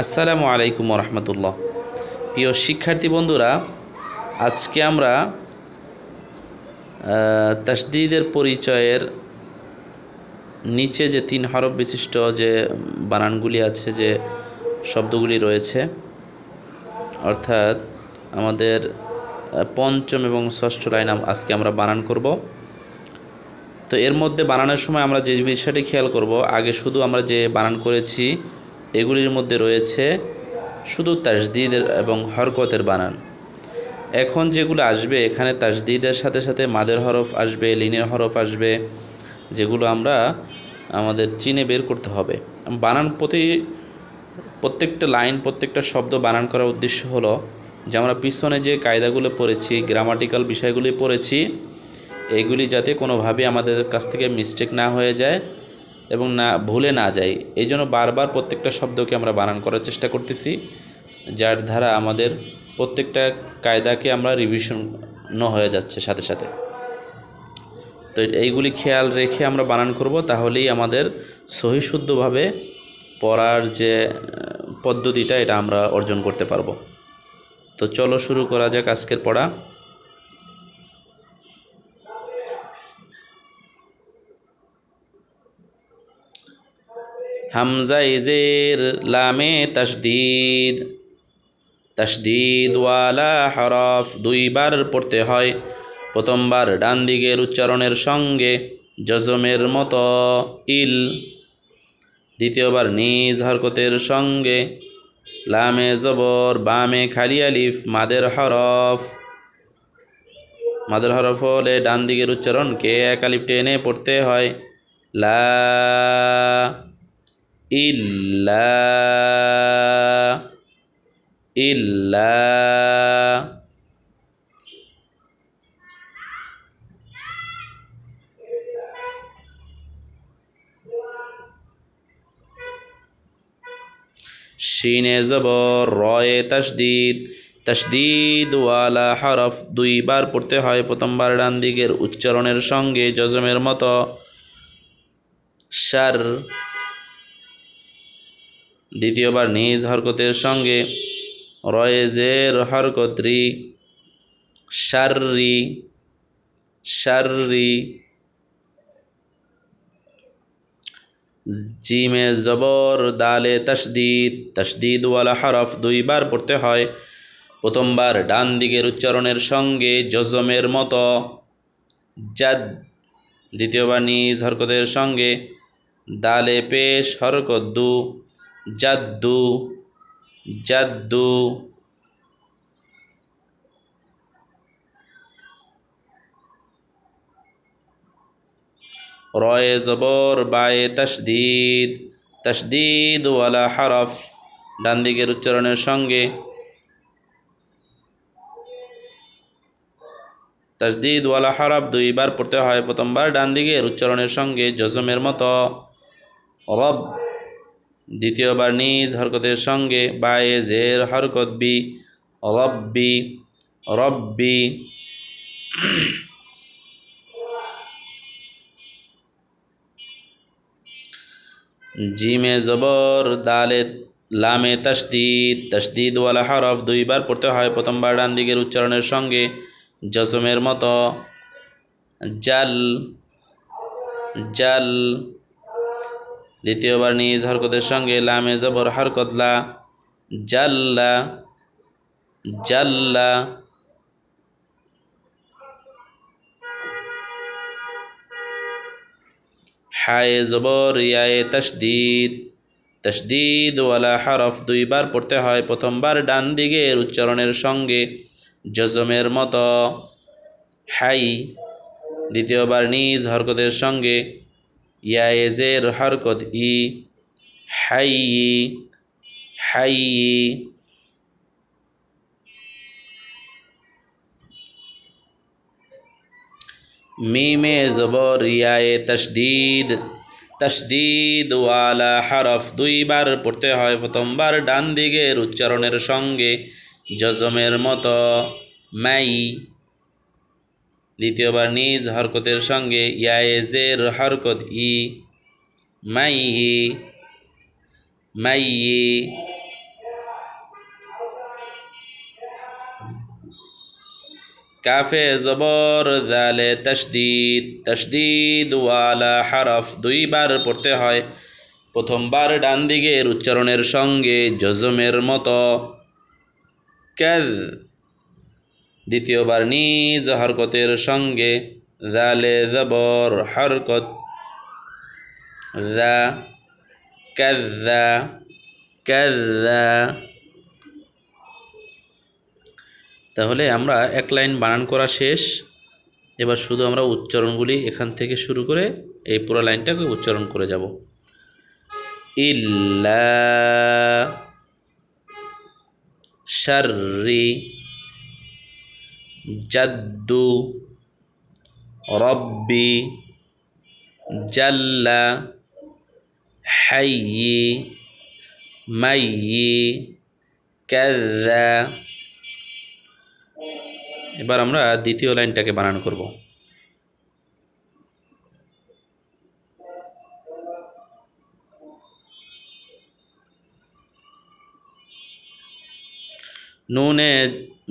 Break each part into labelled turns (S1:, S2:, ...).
S1: আসসালামু আলাইকুম রহমতুল্লাহ। প্রিয় শিক্ষার্থী বন্ধুরা, আজকে আমরা তাসদীদের পরিচয়ের নিচে যে 3 হরফ বিশিষ্ট যে বানানগুলি আছে, যে শব্দগুলি রয়েছে, অর্থাৎ আমাদের পঞ্চম এবং ষষ্ঠ লাইন আজকে আমরা বানান করব। তো এর মধ্যে বানানোর সময় আমরা যে বিষয়টি খেয়াল করব, আগে শুধু আমরা যে বানান করেছি এগুলির মধ্যে রয়েছে শুধু তাসদীদের এবং হরকতের বানান। এখন যেগুলো আসবে, এখানে তাসদীদের সাথে সাথে মাদের হরফ আসবে, লিনের হরফ আসবে, যেগুলো আমরা আমাদের চিনে বের করতে হবে। বানান প্রত্যেকটা লাইন, প্রত্যেকটা শব্দ বানান করার উদ্দেশ্য হলো যে আমরা পিছনে যে কায়দাগুলো পড়েছি, গ্রামাটিক্যাল বিষয়গুলি পড়েছি, এইগুলি যাতে কোনোভাবে আমাদের কাছ থেকে মিস্টেক না হয়ে যায় এবং না ভুলে না যায়, এই জন্য বারবার প্রত্যেকটা শব্দকে আমরা বানান করার চেষ্টা করতেছি, যার দ্বারা আমাদের প্রত্যেকটা কায়দাকে আমরা রিভিশন হয়ে যাচ্ছে সাথে সাথে। তো এইগুলি খেয়াল রেখে আমরা বানান করব, তাহলেই আমাদের সহিশুদ্ধভাবে পড়ার যে পদ্ধতিটা এটা আমরা অর্জন করতে পারবো। তো চলো শুরু করা যাক আজকের পড়া। হামজা ইজের লামে তাসদীদ, তাসদীদওয়ালা হরফ দুইবার পড়তে হয়। প্রথমবার ডান দিকের উচ্চারণের সঙ্গে জজমের মতো ইল, দ্বিতীয়বার নিজ হরকতের সঙ্গে লামে জবর, বামে খালি আলিফ, মাদের হরফ। মাদের হরফ হলে ডান দিকের উচ্চারণকে এক আলিফ টেনে পড়তে হয়। লা ইল্লা ইল্লা। শিনে জবর, রয়ে তাসদীদ, তাসদীদওয়ালা হরফ দুইবার পড়তে হয়। প্রথমবার ডান দিকের উচ্চারণের সঙ্গে জজমের মতো শার, দ্বিতীয়বার নিজ হরকতের সঙ্গে রয়েজের হরকত রি, শাররি শাররি। জিমে জবর, দালে তাসদীদ, তাসদীদওয়ালা হরফ দুইবার পড়তে হয়। প্রথমবার ডান দিকের উচ্চারণের সঙ্গে জজমের মতো জাদ, দ্বিতীয়বার নিজ হরকতের সঙ্গে দালে পেশ হরকত দু, জাদ্দু জাদ্দু। রয়ে জবর, বায়ে তাসদীদ, তাসদীদওয়ালা হরফ ডান দিকের উচ্চারণের সঙ্গে তাসদীদওয়ালা হরফ দুইবার পড়তে হয়। প্রথমবার ডান দিকের উচ্চারণের সঙ্গে জজমের মতো রব, দ্বিতীয়বার নিজ হরকতের সঙ্গে বায়ে জের হরকত বি, রব্বি রব্বি। জিমে জবর, দালে লামে তাসদীদ, তাসদীদওয়ালা হরফ দুইবার পড়তে হয়। প্রথমবার ডান দিকের উচ্চারণের সঙ্গে জজমের মতো জাল জাল, দ্বিতীয়বার নিজ হরকতের সঙ্গে লামে জবর হরকত লা, জাল্লা জাল্লা। হায়ে জবর, ইয়ায়ে তাসদীদ, তাসদীদওয়ালা হরফ দুইবার পড়তে হয়। প্রথমবার ডান দিকের উচ্চারণের সঙ্গে জজমের মতো হাই, দ্বিতীয়বার নিজ হরকতের সঙ্গে ইয়ায়ে জের হরকত ই, হাই হাই। মিমে জবর, ইয়ায়ে তাসদীদ, তাসদীদওয়ালা হরফ দুইবার পড়তে হয়। প্রথমবার ডান দিকের উচ্চারণের সঙ্গে জজমের মতো মাই, দ্বিতীয়বার নিজ হরকতের সঙ্গে ইয়ায়ে জের হরকত ই, মাই মাই। কাফে জবর জালে তশদিদ, তশদিদওয়ালা হরফ দুইবার পড়তে হয়। প্রথমবার ডান দিকের উচ্চারণের সঙ্গে জজমের মতো কাজ, দ্বিতীয়বার নিজ হরকতের সঙ্গে জালে জবর হরকত যা, কাযা, কাযা। তাহলে আমরা এক লাইন বানান করা শেষ। এবার শুধু আমরা উচ্চারণগুলি এখান থেকে শুরু করে এই পুরো লাইনটাকে উচ্চারণ করে যাব। ইল্লা শাররি জাদ্দু রব্বি জাল্লা হাইয়ি মাইয়ি কাযা। এবার আমরা দ্বিতীয় লাইনটাকে বানান করব।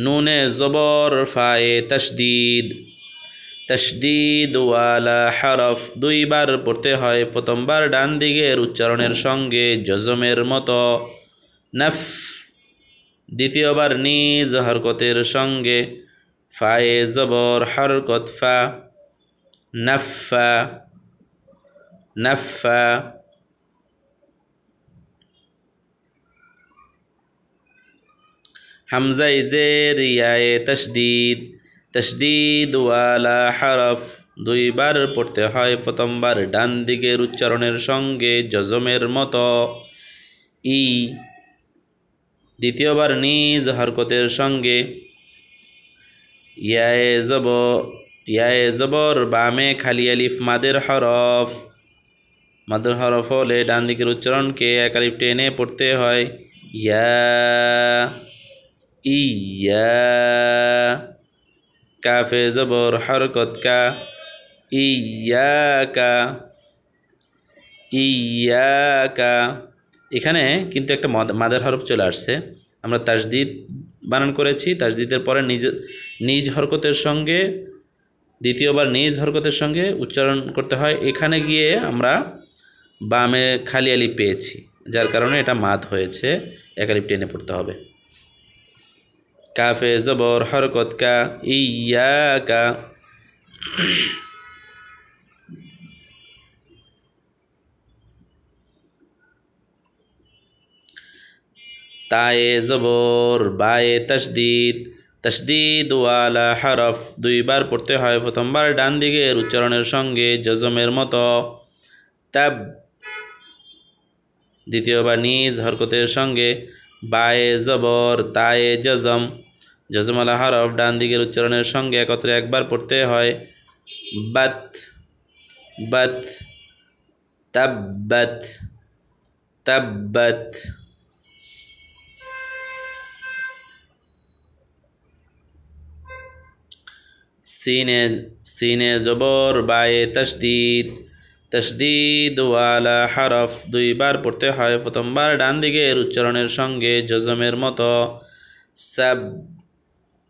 S1: নুনে জবর ফায়ে তশদিদ, তশদিদওয়ালা হরফ দুইবার পড়তে হয়। প্রথমবার ডান দিকের উচ্চারণের সঙ্গে জজমের মতো নফ, দ্বিতীয়বার নিজ হরকতের সঙ্গে ফায়ে জবর হরকত ফা, নফা, নফা। হামজা জের ইয়ায়ে তশদিদ, তশদিদওয়ালা হরফ দুইবার পড়তে হয়। প্রথমবার ডান দিকের উচ্চারণের সঙ্গে জজমের মতো ই, দ্বিতীয়বার নিজ হরকতের সঙ্গে ইয়ায়ে জবর বামে খালি আলিফ মাদের হরফ, মাদের হরফ হলে ডান দিকের উচ্চারণকে এক আলিফ টেনে পড়তে হয়। ইয়া, ইয়া। কাফে জবর হরকত কা, ইয়াকা, ইয়াকা। এখানে কিন্তু একটা মাদের হরফ চলে আসছে। আমরা তাজদিদ বানান করেছি, তাজদিদের পরে নিজ হরকতের সঙ্গে দ্বিতীয়বার নিজ হরকতের সঙ্গে উচ্চারণ করতে হয়। এখানে গিয়ে আমরা বামে খালি আলিফ পেয়েছি, যার কারণে এটা মাদ হয়েছে, এক আলিফ টেনে পড়তে হবে। কাফে জবর হরকত কা, ইয়াকা। তায়ে জবর বায়ে তশদিদ, তশদিদওয়ালা হরফ দুইবার পড়তে হয়। প্রথমবার ডান দিকের উচ্চারণের সঙ্গে জজমের মতো তাব, দ্বিতীয়বার নিজ হরকতের সঙ্গে বায়ে জবর তায়ে জজম, জজমওয়ালা হরফ ডান দিকের উচ্চারণের সঙ্গে একত্রে একবার পড়তে হয়। বাত, বাত, তাব্বাত, তাব্বাত। সিনে জবর বায়ে তশদিদ, তশদিদওয়ালা হরফ দুইবার পড়তে হয়। প্রথমবার ডান দিকের উচ্চারণের সঙ্গে জজমের মতো সাব,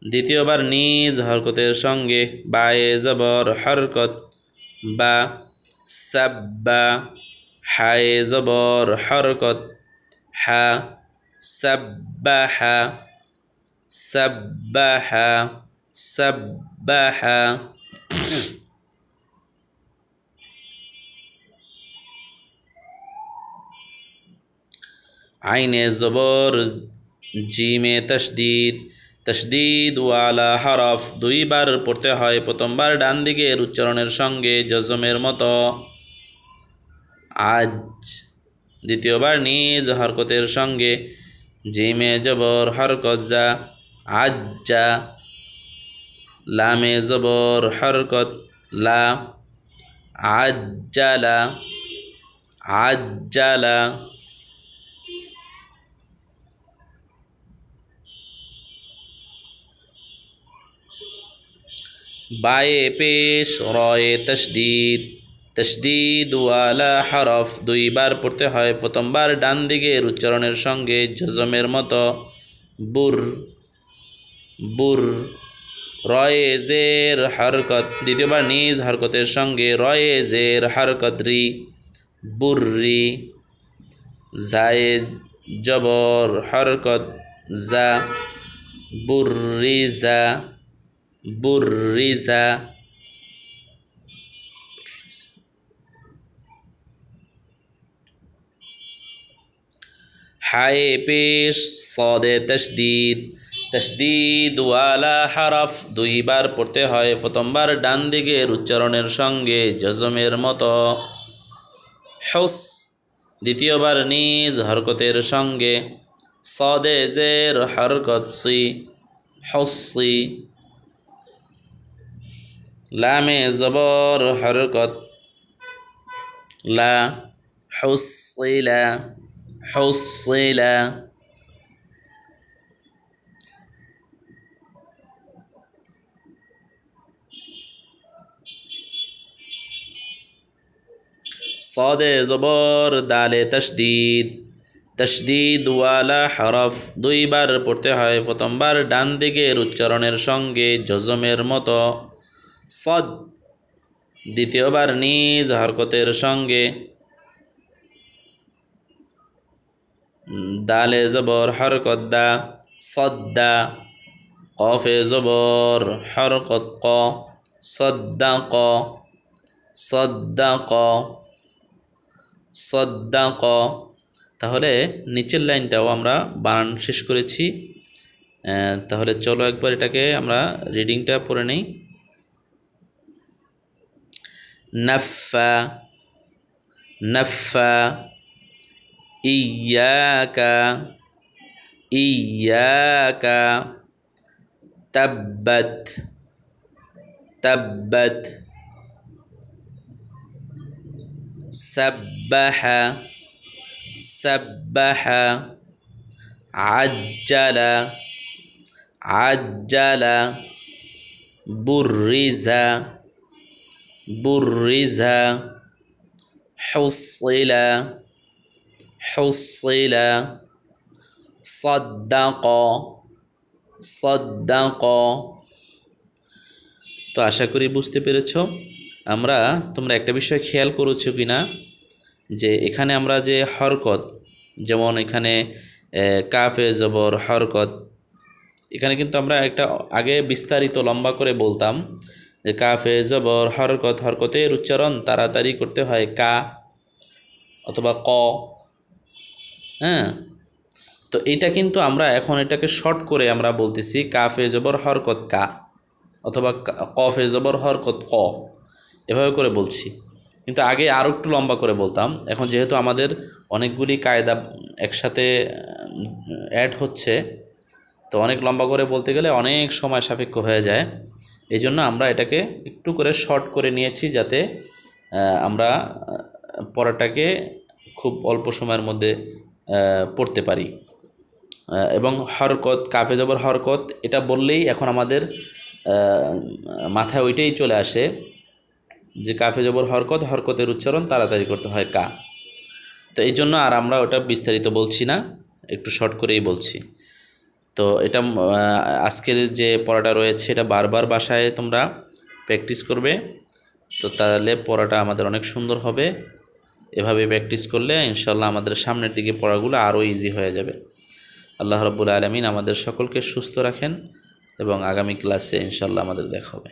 S1: দ্বিতীয়বার নিজ হরকতের সঙ্গে বায়ে জবর হরকত বা, সাব্বা। হায়ে জবর হরকত হা, সাব্বাহা, সাব্বাহা, সাব্বাহা। আইনে জবর জিমে তশদিদ, তশদিদওয়ালা হরফ দুইবার পড়তে হয়। প্রথমবার ডান দিকের উচ্চারণের সঙ্গে জজমের মতো আজ, দ্বিতীয়বার নিজ হরকতের সঙ্গে জিমে জবর হরকত যা, আজ্জা। লামে জবর হরকত লা, আজ্জালা, আজ্জালা। বায়ে পেশ রয়ে তশদিদ, তশদিদওয়ালা হরফ দুইবার পড়তে হয়। প্রথমবার ডান দিকের উচ্চারণের সঙ্গে জজমের মতো বুর, বুর, রয়ে জের হরকত, দ্বিতীয়বার নিজ হরকতের সঙ্গে রয়ে জের হরকত রি, বুর্রি। জায়ে জবর হরকত জা, বুর্রিজা, বুর্রিজা। হায়ে পেশ সদে তশদিদ, তশদিদ ওয়ালা হরফ দুইবার পড়তে হয়। প্রথমবার ডান দিকের উচ্চারণের সঙ্গে জজমের মতো হুস, দ্বিতীয়বার নিজ হরকতের সঙ্গে সদে জের হরকত সি, হুসি। লামে জবর হরকত লা, হুসিলা, হুসিলা। صادে জবর দালে তশদিদ, তশদিদ ওয়ালা হরফ দুইবার পড়তে হয়। প্রথমবার ডান দিকের উচ্চারণের সঙ্গে জজমের মতো সদ, দ্বিতীয়বার নিজ হরকতের সঙ্গে দালে জবর হরকত দা, সদ্দা। কফে জবর হরকত ক, সদ্দাক, সদ্দাক, সদ্দাক। তাহলে নিচের লাইনটাও আমরা বানান শেষ করেছি। তাহলে চলো একবার এটাকে আমরা রিডিংটা পড়ে নেই। নাফা, নাফা। ইয়াকা, ইয়াকা। তাব্বাত, তাব্বাত। সাব্বাহা, সাব্বাহা। আজ্জালা, আজ্জালা। বুর্রিজা, বুর্রিজা। হুসিলা, হুসিলা। সাদ্দাক, সাদ্দাক। তো আশা করি বুঝতে পেরেছ। তোমরা একটা বিষয় খেয়াল করেছো কি না, যে এখানে আমরা যে হরকত, যেমন এখানে কাফে জবর হরকত, এখানে কিন্তু আমরা একটা আগে বিস্তারিত লম্বা করে বলতাম যে কাফে জবর হরকত, হরকতের উচ্চারণ তাড়াতাড়ি করতে হয় কা অথবা ক। হ্যাঁ, তো এটা কিন্তু আমরা এখন এটাকে শর্ট করে আমরা বলতেছি কাফে জবর হরকত কা অথবা কফে জবর হরকত ক, এভাবে করে বলছি। কিন্তু আগে আরও একটু লম্বা করে বলতাম। এখন যেহেতু আমাদের অনেকগুলি কায়দা একসাথে অ্যাড হচ্ছে, তো অনেক লম্বা করে বলতে গেলে অনেক সময় সাপেক্ষ হয়ে যায়। এই জন্য আমরা এটাকে একটু করে শর্ট করে নিয়েছি, যাতে আমরা পড়াটাকে খুব অল্প সময়ের মধ্যে পড়তে পারি। এবং হরকত, কাফে জবর হরকত, এটা বললেই এখন আমাদের মাথায় ওইটাই চলে আসে যে কাফে জবর হরকত, হরকতের উচ্চারণ তাড়াতাড়ি করতে হয় কা। তো এই জন্য আর আমরা ওটা বিস্তারিত বলছি না, একটু শর্ট করেই বলছি। তো এটা আজকের যে পড়াটা রয়েছে এটা বারবার বাসায় তোমরা প্র্যাকটিস করবে, তো তাহলে পড়াটা আমাদের অনেক সুন্দর হবে। এভাবে প্র্যাকটিস করলে ইনশাল্লাহ আমাদের সামনের দিকে পড়াগুলো আরও ইজি হয়ে যাবে। আল্লাহ রাব্বুল আলামিন আমাদের সকলকে সুস্থ রাখেন এবং আগামী ক্লাসে ইনশাল্লাহ আমাদের দেখা হবে।